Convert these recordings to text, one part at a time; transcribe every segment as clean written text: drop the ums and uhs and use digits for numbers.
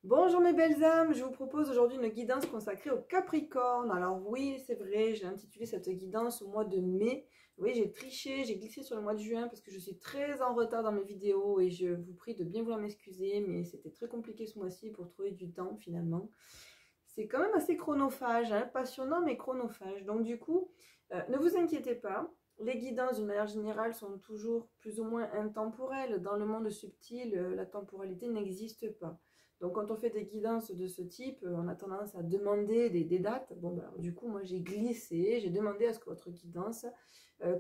Bonjour mes belles âmes, je vous propose aujourd'hui une guidance consacrée au Capricorne. Alors oui, c'est vrai, j'ai intitulé cette guidance au mois de mai. Oui, j'ai triché, j'ai glissé sur le mois de juin parce que je suis très en retard dans mes vidéos et je vous prie de bien vouloir m'excuser, mais c'était très compliqué ce mois-ci pour trouver du temps finalement. C'est quand même assez chronophage, hein, passionnant mais chronophage. Donc du coup, ne vous inquiétez pas, les guidances d'une manière générale sont toujours plus ou moins intemporelles. Dans le monde subtil, la temporalité n'existe pas. Donc quand on fait des guidances de ce type, on a tendance à demander des dates. Bon, ben, alors, du coup, moi j'ai glissé, j'ai demandé à ce que votre guidance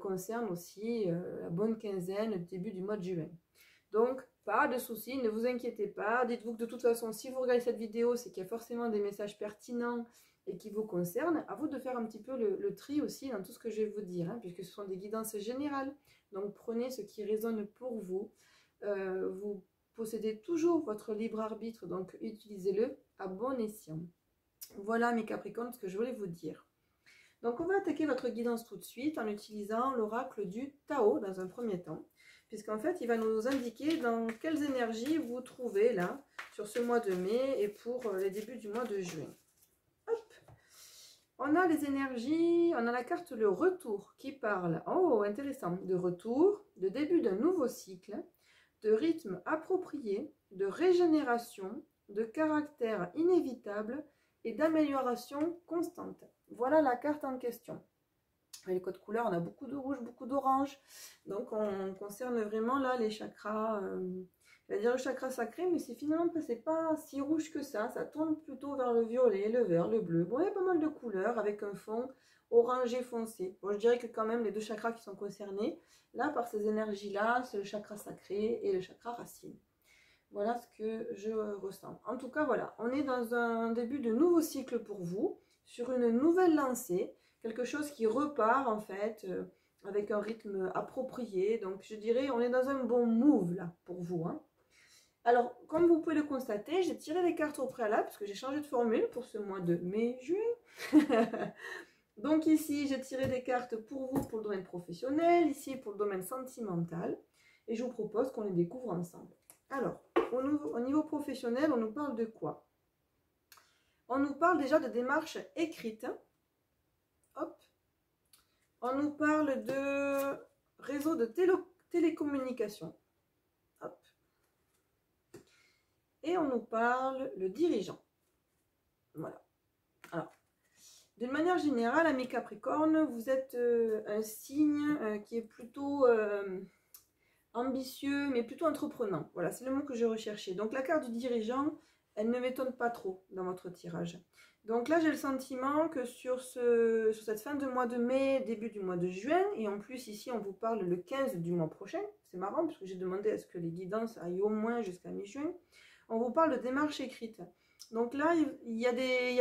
concerne aussi la bonne quinzaine, le début du mois de juin. Donc, pas de souci, ne vous inquiétez pas. Dites-vous que de toute façon, si vous regardez cette vidéo, c'est qu'il y a forcément des messages pertinents et qui vous concernent. À vous de faire un petit peu le tri aussi dans tout ce que je vais vous dire, hein, puisque ce sont des guidances générales. Donc, prenez ce qui résonne pour vous. Vous possédez toujours votre libre arbitre, donc utilisez-le à bon escient. Voilà mes Capricornes, ce que je voulais vous dire. Donc on va attaquer votre guidance tout de suite en utilisant l'oracle du Tao dans un premier temps, puisqu'en fait il va nous indiquer dans quelles énergies vous trouvez là sur ce mois de mai et pour les débuts du mois de juin. Hop. On a les énergies, on a la carte le retour qui parle, oh intéressant, de retour, de début d'un nouveau cycle, de rythme approprié, de régénération, de caractère inévitable et d'amélioration constante. Voilà la carte en question. Les codes couleurs, on a beaucoup de rouge, beaucoup d'orange. Donc on concerne vraiment là les chakras, je vais dire le chakra sacré, mais c'est finalement pas si rouge que ça. Ça tourne plutôt vers le violet, le vert, le bleu. Bon, il y a pas mal de couleurs avec un fond orangé foncé. Bon, je dirais que quand même les deux chakras qui sont concernés, là par ces énergies-là, c'est le chakra sacré et le chakra racine. Voilà ce que je ressens. En tout cas, voilà, on est dans un début de nouveau cycle pour vous, sur une nouvelle lancée, quelque chose qui repart en fait, avec un rythme approprié. Donc je dirais, on est dans un bon move là pour vous, hein. Alors, comme vous pouvez le constater, j'ai tiré les cartes au préalable parce que j'ai changé de formule pour ce mois de mai-juin. Donc ici, j'ai tiré des cartes pour vous pour le domaine professionnel, ici pour le domaine sentimental. Et je vous propose qu'on les découvre ensemble. Alors, au niveau professionnel, on nous parle de quoi? On nous parle déjà de démarches écrites. Hop. On nous parle de réseau de télécommunication. Hop. Et on nous parle le dirigeant. Voilà. Alors, d'une manière générale, amis Capricorne, vous êtes un signe qui est plutôt ambitieux, mais plutôt entreprenant. Voilà, c'est le mot que j'ai recherché. Donc la carte du dirigeant, elle ne m'étonne pas trop dans votre tirage. Donc là, j'ai le sentiment que sur cette fin de mois de mai, début du mois de juin, et en plus ici, on vous parle le 15 du mois prochain, c'est marrant, parce que j'ai demandé à ce que les guidances aillent au moins jusqu'à mi-juin, on vous parle de démarche écrite. Donc là, il y a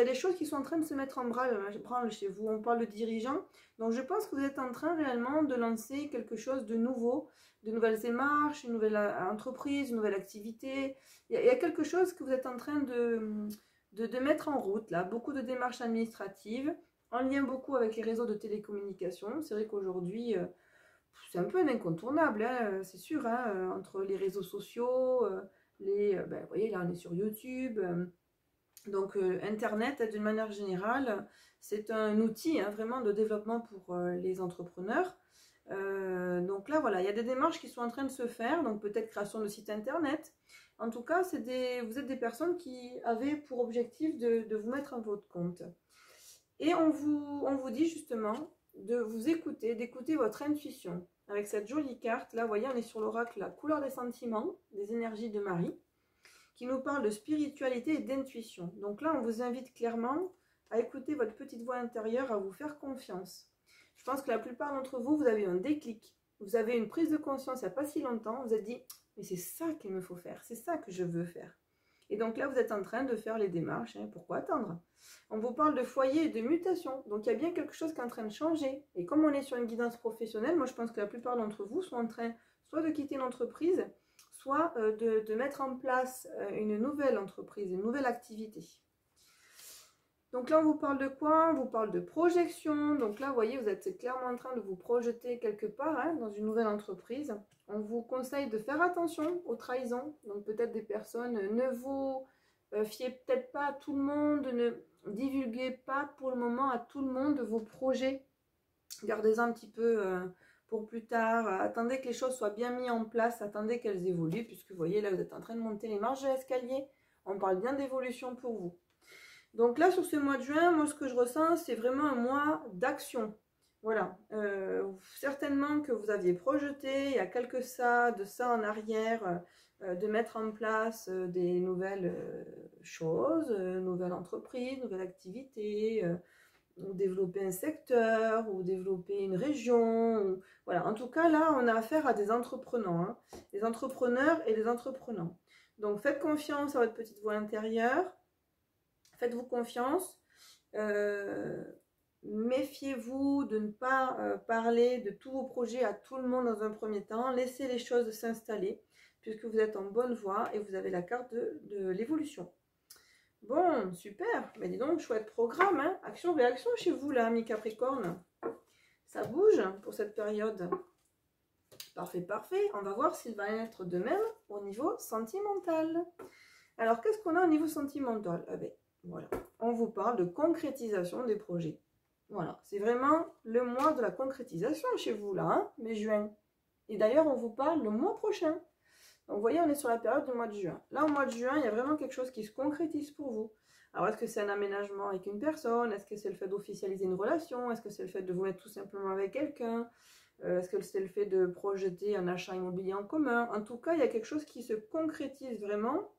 des choses qui sont en train de se mettre en branle chez vous. On parle de dirigeant. Donc je pense que vous êtes en train réellement de lancer quelque chose de nouveau, de nouvelles démarches, une nouvelle entreprise, une nouvelle activité. Il y a quelque chose que vous êtes en train de mettre en route, là. Beaucoup de démarches administratives, en lien beaucoup avec les réseaux de télécommunications. C'est vrai qu'aujourd'hui, c'est un peu un incontournable, hein, c'est sûr, hein, entre les réseaux sociaux, vous voyez, là, on est sur YouTube. Donc, Internet, d'une manière générale, c'est un outil hein, vraiment de développement pour les entrepreneurs. Donc là, voilà, il y a des démarches qui sont en train de se faire, donc peut-être création de site internet. En tout cas, vous êtes des personnes qui avaient pour objectif de vous mettre à votre compte. Et on vous dit justement de vous écouter, d'écouter votre intuition. Avec cette jolie carte, là, vous voyez, on est sur l'oracle, la couleur des sentiments, des énergies de Marie, qui nous parle de spiritualité et d'intuition. Donc là, on vous invite clairement à écouter votre petite voix intérieure, à vous faire confiance. Je pense que la plupart d'entre vous, vous avez un déclic. Vous avez une prise de conscience il n'y a pas si longtemps. Vous vous êtes dit, mais c'est ça qu'il me faut faire. C'est ça que je veux faire. Et donc là, vous êtes en train de faire les démarches. Hein, pourquoi attendre? On vous parle de foyer et de mutation. Donc il y a bien quelque chose qui est en train de changer. Et comme on est sur une guidance professionnelle, moi je pense que la plupart d'entre vous sont en train soit de quitter l'entreprise, soit de mettre en place une nouvelle entreprise, une nouvelle activité. Donc là, on vous parle de quoi? On vous parle de projection. Donc là, vous voyez, vous êtes clairement en train de vous projeter quelque part hein, dans une nouvelle entreprise. On vous conseille de faire attention aux trahisons. Donc peut-être des personnes ne vous fiez peut-être pas à tout le monde, ne divulguez pas pour le moment à tout le monde vos projets. Gardez-en un petit peu pour plus tard. Attendez que les choses soient bien mises en place, attendez qu'elles évoluent, puisque vous voyez, là, vous êtes en train de monter les marches de l'escalier. On parle bien d'évolution pour vous. Donc là, sur ce mois de juin, moi, ce que je ressens, c'est vraiment un mois d'action. Voilà. Certainement que vous aviez projeté, il y a de ça en arrière, de mettre en place des nouvelles choses, nouvelles entreprises, nouvelles activités, ou développer un secteur, ou développer une région. Voilà. En tout cas, là, on a affaire à des entrepreneurs, hein, des entrepreneurs et des entreprenants. Donc, faites confiance à votre petite voix intérieure. Faites-vous confiance. Méfiez-vous de ne pas parler de tous vos projets à tout le monde dans un premier temps. Laissez les choses s'installer, puisque vous êtes en bonne voie et vous avez la carte de l'évolution. Bon, super. Mais dis donc, chouette programme, hein. Action-réaction chez vous, là, mi Capricorne. Ça bouge pour cette période. Parfait, parfait. On va voir s'il va être de même au niveau sentimental. Alors, qu'est-ce qu'on a au niveau sentimental? Ah ben, voilà, on vous parle de concrétisation des projets. Voilà, c'est vraiment le mois de la concrétisation chez vous, là, hein, mai-juin. Et d'ailleurs, on vous parle le mois prochain. Donc, vous voyez, on est sur la période du mois de juin. Là, au mois de juin, il y a vraiment quelque chose qui se concrétise pour vous. Alors, est-ce que c'est un aménagement avec une personne? Est-ce que c'est le fait d'officialiser une relation? Est-ce que c'est le fait de vous mettre tout simplement avec quelqu'un? Est-ce que c'est le fait de projeter un achat immobilier en commun? En tout cas, il y a quelque chose qui se concrétise vraiment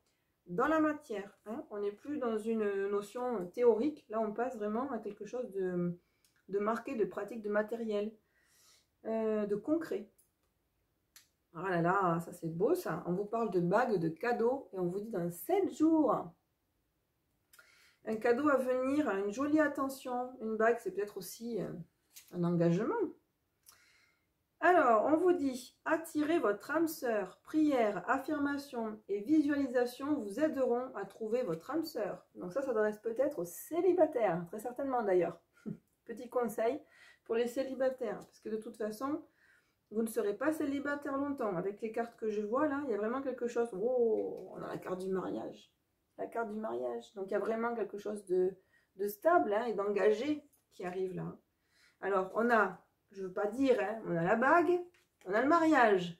dans la matière, hein. On n'est plus dans une notion théorique. Là, on passe vraiment à quelque chose de marqué, de pratique, de matériel, de concret. Ah là là, ça c'est beau ça. On vous parle de bagues, de cadeaux, et on vous dit dans 7 jours. Un cadeau à venir, une jolie attention. Une bague, c'est peut-être aussi un engagement. Alors, on vous dit, attirez votre âme sœur. Prière, affirmation et visualisation vous aideront à trouver votre âme sœur. Donc ça s'adresse peut-être aux célibataires, très certainement d'ailleurs. Petit conseil pour les célibataires, parce que de toute façon, vous ne serez pas célibataire longtemps. Avec les cartes que je vois là, il y a vraiment quelque chose. Oh, on a la carte du mariage. La carte du mariage. Donc il y a vraiment quelque chose de stable, hein, et d'engagé qui arrive là. Alors, on a... Je ne veux pas dire, hein, on a la bague, on a le mariage.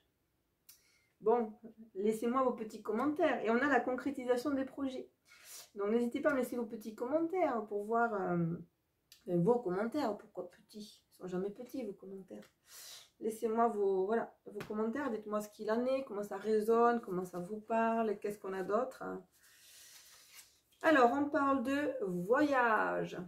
Bon, laissez-moi vos petits commentaires. Et on a la concrétisation des projets. Donc, n'hésitez pas à me laisser vos petits commentaires pour voir vos commentaires. Pourquoi petits? Ils ne sont jamais petits, vos commentaires. Laissez-moi vos commentaires. Dites-moi ce qu'il en est, comment ça résonne, comment ça vous parle, qu'est-ce qu'on a d'autre. Alors, on parle de voyage.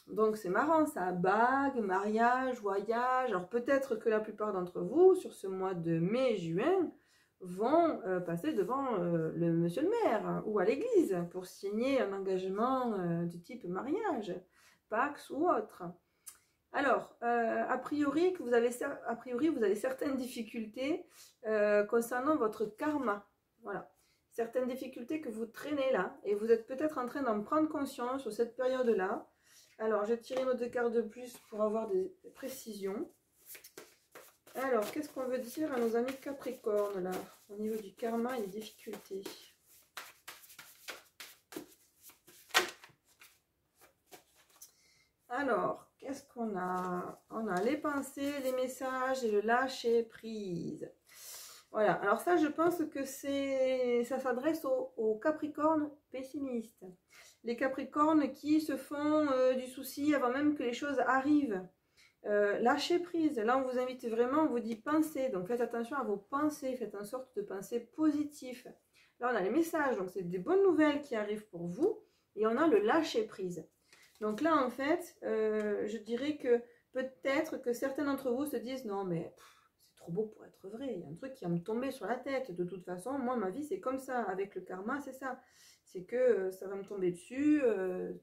Donc c'est marrant ça, bague, mariage, voyage. Alors peut-être que la plupart d'entre vous, sur ce mois de mai-juin, vont passer devant le monsieur le maire, hein, ou à l'église pour signer un engagement du type mariage, Pax ou autre. Alors, a priori, vous avez certaines difficultés concernant votre karma. Voilà. Certaines difficultés que vous traînez là, et vous êtes peut-être en train d'en prendre conscience sur cette période-là. Alors, je vais tirer une autre carte de plus pour avoir des précisions. Alors, qu'est-ce qu'on veut dire à nos amis Capricorne, là, au niveau du karma et des difficultés? Alors, qu'est-ce qu'on a? On a les pensées, les messages et le lâcher prise. Voilà, alors ça, je pense que ça s'adresse aux Capricornes pessimistes. Les Capricornes qui se font du souci avant même que les choses arrivent. Lâchez prise. Là, on vous invite vraiment, on vous dit pensez. Donc, faites attention à vos pensées. Faites en sorte de penser positif. Là, on a les messages. Donc, c'est des bonnes nouvelles qui arrivent pour vous. Et on a le lâcher prise. Donc là, en fait, je dirais que peut-être que certains d'entre vous se disent non, mais c'est trop beau pour être vrai. Il y a un truc qui va me tomber sur la tête. De toute façon, moi, ma vie, c'est comme ça. Avec le karma, c'est ça. C'est que ça va me tomber dessus,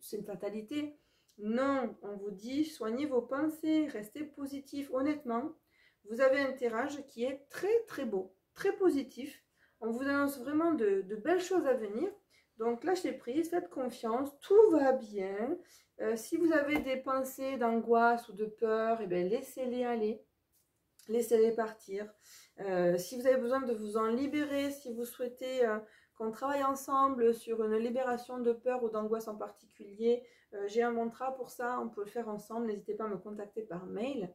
c'est une fatalité. Non, on vous dit, soignez vos pensées, restez positif. Honnêtement, vous avez un tirage qui est très très beau, très positif. On vous annonce vraiment de belles choses à venir. Donc lâchez prise, faites confiance, tout va bien. Si vous avez des pensées d'angoisse ou de peur, eh bien, laissez-les aller. Laissez-les partir. Si vous avez besoin de vous en libérer, si vous souhaitez qu'on travaille ensemble sur une libération de peur ou d'angoisse en particulier, j'ai un mantra pour ça, on peut le faire ensemble, n'hésitez pas à me contacter par mail.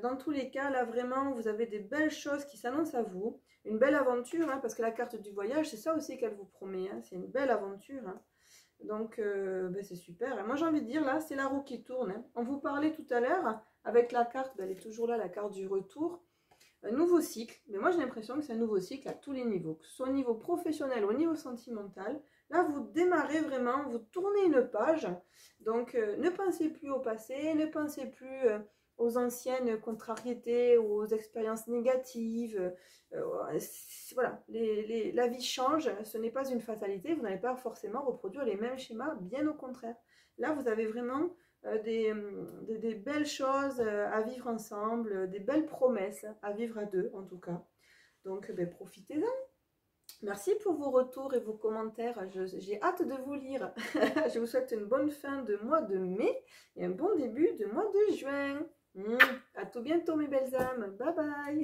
Dans tous les cas, là vraiment, vous avez des belles choses qui s'annoncent à vous, une belle aventure, hein, parce que la carte du voyage, c'est ça aussi qu'elle vous promet, hein, c'est une belle aventure. Hein. Donc, ben, c'est super. Et moi, j'ai envie de dire, là, c'est la roue qui tourne. Hein. On vous parlait tout à l'heure, avec la carte, ben, elle est toujours là, la carte du retour. Un nouveau cycle. Mais moi, j'ai l'impression que c'est un nouveau cycle à tous les niveaux, que ce soit au niveau professionnel ou au niveau sentimental. Là, vous démarrez vraiment, vous tournez une page. Donc, ne pensez plus au passé, ne pensez plus aux anciennes contrariétés ou aux expériences négatives. Voilà, la vie change, ce n'est pas une fatalité, vous n'allez pas forcément reproduire les mêmes schémas, bien au contraire. Là, vous avez vraiment des belles choses à vivre ensemble, des belles promesses à vivre à deux en tout cas. Donc ben, profitez-en. Merci pour vos retours et vos commentaires. J'ai hâte de vous lire. Je vous souhaite une bonne fin de mois de mai et un bon début de mois de juin. À tout bientôt mes belles âmes. Bye bye.